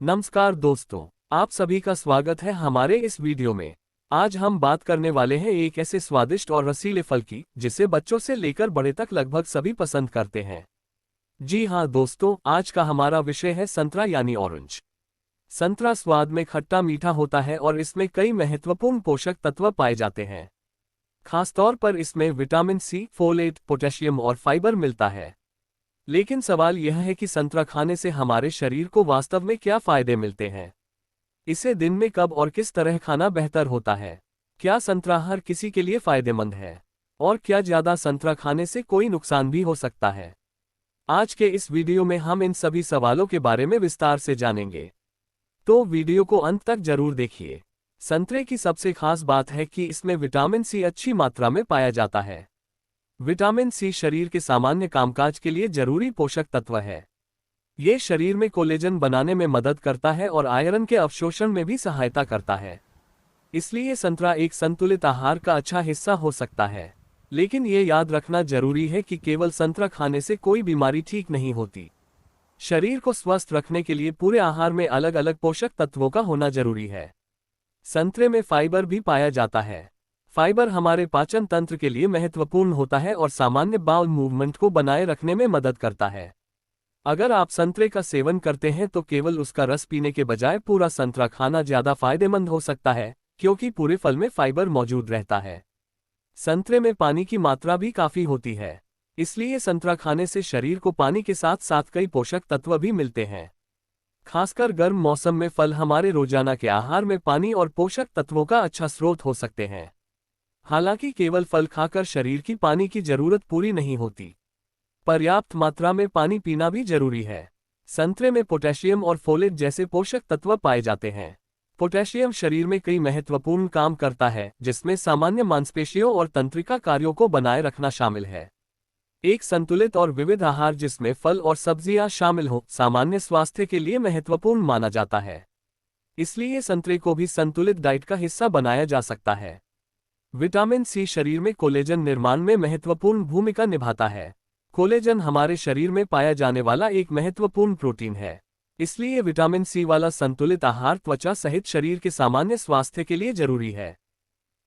नमस्कार दोस्तों, आप सभी का स्वागत है हमारे इस वीडियो में। आज हम बात करने वाले हैं एक ऐसे स्वादिष्ट और रसीले फल की जिसे बच्चों से लेकर बड़े तक लगभग सभी पसंद करते हैं। जी हाँ दोस्तों, आज का हमारा विषय है संतरा यानी ऑरेंज। संतरा स्वाद में खट्टा मीठा होता है और इसमें कई महत्वपूर्ण पोषक तत्व पाए जाते हैं। खासतौर पर इसमें विटामिन सी, फोलेट, पोटेशियम और फाइबर मिलता है। लेकिन सवाल यह है कि संतरा खाने से हमारे शरीर को वास्तव में क्या फायदे मिलते हैं। इसे दिन में कब और किस तरह खाना बेहतर होता है? क्या संतरा हर किसी के लिए फायदेमंद है? और क्या ज्यादा संतरा खाने से कोई नुकसान भी हो सकता है? आज के इस वीडियो में हम इन सभी सवालों के बारे में विस्तार से जानेंगे, तो वीडियो को अंत तक जरूर देखिए। संतरे की सबसे खास बात है कि इसमें विटामिन सी अच्छी मात्रा में पाया जाता है। विटामिन सी शरीर के सामान्य कामकाज के लिए जरूरी पोषक तत्व है। ये शरीर में कोलेजन बनाने में मदद करता है और आयरन के अवशोषण में भी सहायता करता है। इसलिए संतरा एक संतुलित आहार का अच्छा हिस्सा हो सकता है। लेकिन ये याद रखना जरूरी है कि केवल संतरा खाने से कोई बीमारी ठीक नहीं होती। शरीर को स्वस्थ रखने के लिए पूरे आहार में अलग अलग पोषक तत्वों का होना जरूरी है। संतरे में फाइबर भी पाया जाता है। फाइबर हमारे पाचन तंत्र के लिए महत्वपूर्ण होता है और सामान्य बाउल मूवमेंट को बनाए रखने में मदद करता है। अगर आप संतरे का सेवन करते हैं तो केवल उसका रस पीने के बजाय पूरा संतरा खाना ज्यादा फायदेमंद हो सकता है, क्योंकि पूरे फल में फाइबर मौजूद रहता है। संतरे में पानी की मात्रा भी काफी होती है, इसलिए संतरा खाने से शरीर को पानी के साथ साथ कई पोषक तत्व भी मिलते हैं। खासकर गर्म मौसम में फल हमारे रोजाना के आहार में पानी और पोषक तत्वों का अच्छा स्रोत हो सकते हैं। हालांकि केवल फल खाकर शरीर की पानी की जरूरत पूरी नहीं होती। पर्याप्त मात्रा में पानी पीना भी जरूरी है। संतरे में पोटेशियम और फोलेट जैसे पोषक तत्व पाए जाते हैं। पोटेशियम शरीर में कई महत्वपूर्ण काम करता है, जिसमें सामान्य मांसपेशियों और तंत्रिका कार्यों को बनाए रखना शामिल है। एक संतुलित और विविध आहार जिसमें फल और सब्जियां शामिल हो, सामान्य स्वास्थ्य के लिए महत्वपूर्ण माना जाता है। इसलिए संतरे को भी संतुलित डाइट का हिस्सा बनाया जा सकता है। विटामिन सी शरीर में कोलेजन निर्माण में महत्वपूर्ण भूमिका निभाता है। कोलेजन हमारे शरीर में पाया जाने वाला एक महत्वपूर्ण प्रोटीन है। इसलिए विटामिन सी वाला संतुलित आहार त्वचा सहित शरीर के सामान्य स्वास्थ्य के लिए जरूरी है।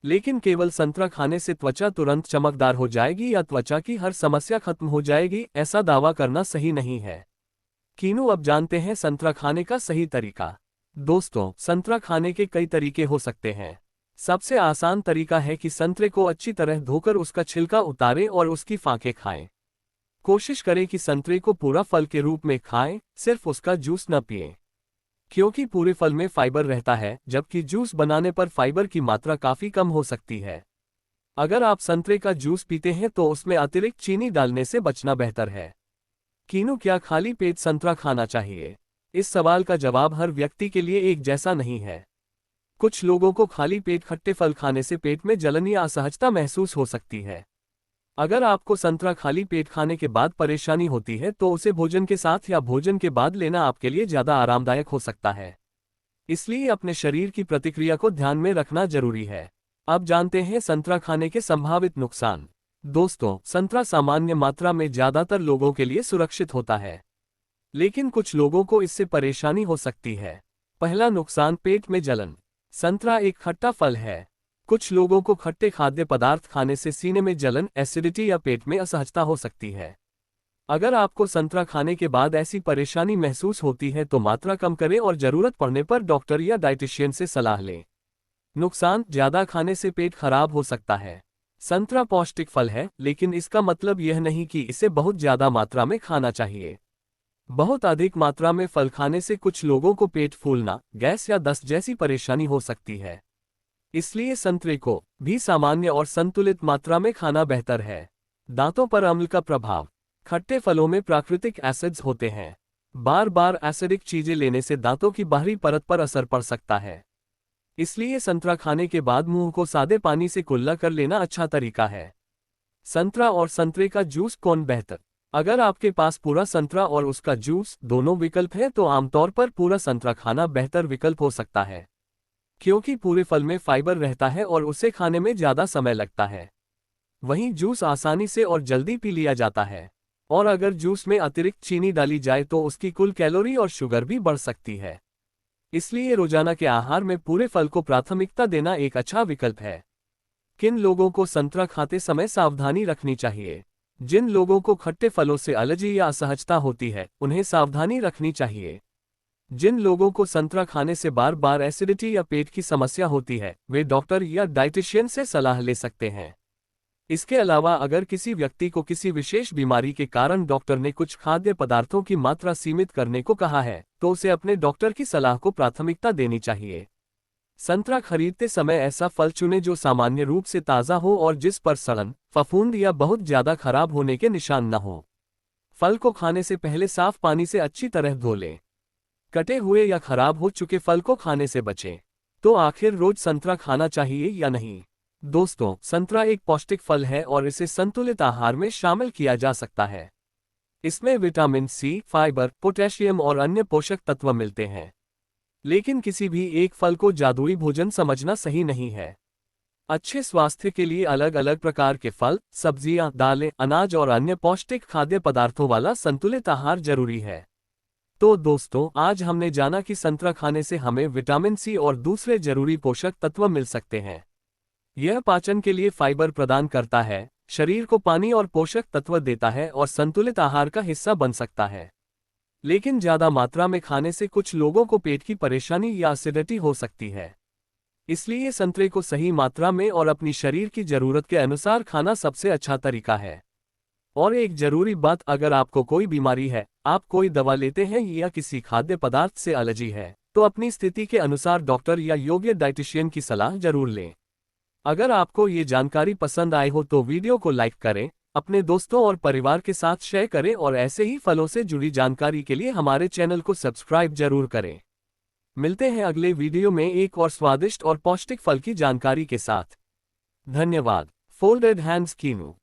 लेकिन केवल संतरा खाने से त्वचा तुरंत चमकदार हो जाएगी या त्वचा की हर समस्या खत्म हो जाएगी, ऐसा दावा करना सही नहीं है। किनु अब जानते हैं संतरा खाने का सही तरीका। दोस्तों, संतरा खाने के कई तरीके हो सकते हैं। सबसे आसान तरीका है कि संतरे को अच्छी तरह धोकर उसका छिलका उतारें और उसकी फांकें खाएं। कोशिश करें कि संतरे को पूरा फल के रूप में खाएं, सिर्फ उसका जूस न पिएं, क्योंकि पूरे फल में फाइबर रहता है, जबकि जूस बनाने पर फाइबर की मात्रा काफी कम हो सकती है। अगर आप संतरे का जूस पीते हैं तो उसमें अतिरिक्त चीनी डालने से बचना बेहतर है। किनु, क्या खाली पेट संतरा खाना चाहिए? इस सवाल का जवाब हर व्यक्ति के लिए एक जैसा नहीं है। कुछ लोगों को खाली पेट खट्टे फल खाने से पेट में जलन या असहजता महसूस हो सकती है। अगर आपको संतरा खाली पेट खाने के बाद परेशानी होती है तो उसे भोजन के साथ या भोजन के बाद लेना आपके लिए ज्यादा आरामदायक हो सकता है। इसलिए अपने शरीर की प्रतिक्रिया को ध्यान में रखना जरूरी है। अब जानते हैं संतरा खाने के संभावित नुकसान। दोस्तों, संतरा सामान्य मात्रा में ज्यादातर लोगों के लिए सुरक्षित होता है, लेकिन कुछ लोगों को इससे परेशानी हो सकती है। पहला नुकसान, पेट में जलन। संतरा एक खट्टा फल है। कुछ लोगों को खट्टे खाद्य पदार्थ खाने से सीने में जलन, एसिडिटी या पेट में असहजता हो सकती है। अगर आपको संतरा खाने के बाद ऐसी परेशानी महसूस होती है तो मात्रा कम करें और जरूरत पड़ने पर डॉक्टर या डाइटिशियन से सलाह लें। नुकसान, ज्यादा खाने से पेट खराब हो सकता है। संतरा पौष्टिक फल है, लेकिन इसका मतलब यह नहीं कि इसे बहुत ज्यादा मात्रा में खाना चाहिए। बहुत अधिक मात्रा में फल खाने से कुछ लोगों को पेट फूलना, गैस या दस्त जैसी परेशानी हो सकती है। इसलिए संतरे को भी सामान्य और संतुलित मात्रा में खाना बेहतर है। दांतों पर अम्ल का प्रभाव। खट्टे फलों में प्राकृतिक एसिड्स होते हैं। बार बार एसिडिक चीजें लेने से दांतों की बाहरी परत पर असर पड़ सकता है। इसलिए संतरा खाने के बाद मुंह को सादे पानी से कुल्ला कर लेना अच्छा तरीका है। संतरा और संतरे का जूस कौन बेहतर? अगर आपके पास पूरा संतरा और उसका जूस दोनों विकल्प हैं तो आमतौर पर पूरा संतरा खाना बेहतर विकल्प हो सकता है, क्योंकि पूरे फल में फाइबर रहता है और उसे खाने में ज्यादा समय लगता है। वहीं जूस आसानी से और जल्दी पी लिया जाता है, और अगर जूस में अतिरिक्त चीनी डाली जाए तो उसकी कुल कैलोरी और शुगर भी बढ़ सकती है। इसलिए रोजाना के आहार में पूरे फल को प्राथमिकता देना एक अच्छा विकल्प है। किन लोगों को संतरा खाते समय सावधानी रखनी चाहिए? जिन लोगों को खट्टे फलों से एलर्जी या असहजता होती है, उन्हें सावधानी रखनी चाहिए। जिन लोगों को संतरा खाने से बार बार एसिडिटी या पेट की समस्या होती है, वे डॉक्टर या डाइटिशियन से सलाह ले सकते हैं। इसके अलावा अगर किसी व्यक्ति को किसी विशेष बीमारी के कारण डॉक्टर ने कुछ खाद्य पदार्थों की मात्रा सीमित करने को कहा है, तो उसे अपने डॉक्टर की सलाह को प्राथमिकता देनी चाहिए। संतरा खरीदते समय ऐसा फल चुनें जो सामान्य रूप से ताज़ा हो और जिस पर सड़न, फफूंद या बहुत ज्यादा खराब होने के निशान न हो। फल को खाने से पहले साफ पानी से अच्छी तरह धो लें। कटे हुए या खराब हो चुके फल को खाने से बचें। तो आखिर रोज संतरा खाना चाहिए या नहीं? दोस्तों, संतरा एक पौष्टिक फल है और इसे संतुलित आहार में शामिल किया जा सकता है। इसमें विटामिन सी, फाइबर, पोटेशियम और अन्य पोषक तत्व मिलते हैं। लेकिन किसी भी एक फल को जादुई भोजन समझना सही नहीं है। अच्छे स्वास्थ्य के लिए अलग अलग प्रकार के फल, सब्जियां, दालें, अनाज और अन्य पौष्टिक खाद्य पदार्थों वाला संतुलित आहार जरूरी है। तो दोस्तों, आज हमने जाना कि संतरा खाने से हमें विटामिन सी और दूसरे जरूरी पोषक तत्व मिल सकते हैं। यह पाचन के लिए फाइबर प्रदान करता है, शरीर को पानी और पोषक तत्व देता है और संतुलित आहार का हिस्सा बन सकता है। लेकिन ज्यादा मात्रा में खाने से कुछ लोगों को पेट की परेशानी या एसिडिटी हो सकती है। इसलिए संतरे को सही मात्रा में और अपनी शरीर की जरूरत के अनुसार खाना सबसे अच्छा तरीका है। और एक जरूरी बात, अगर आपको कोई बीमारी है, आप कोई दवा लेते हैं या किसी खाद्य पदार्थ से एलर्जी है, तो अपनी स्थिति के अनुसार डॉक्टर या योग्य डाइटिशियन की सलाह जरूर लें। अगर आपको ये जानकारी पसंद आई हो तो वीडियो को लाइक करें, अपने दोस्तों और परिवार के साथ शेयर करें और ऐसे ही फलों से जुड़ी जानकारी के लिए हमारे चैनल को सब्सक्राइब जरूर करें। मिलते हैं अगले वीडियो में एक और स्वादिष्ट और पौष्टिक फल की जानकारी के साथ। धन्यवाद। Folded hands kinnow.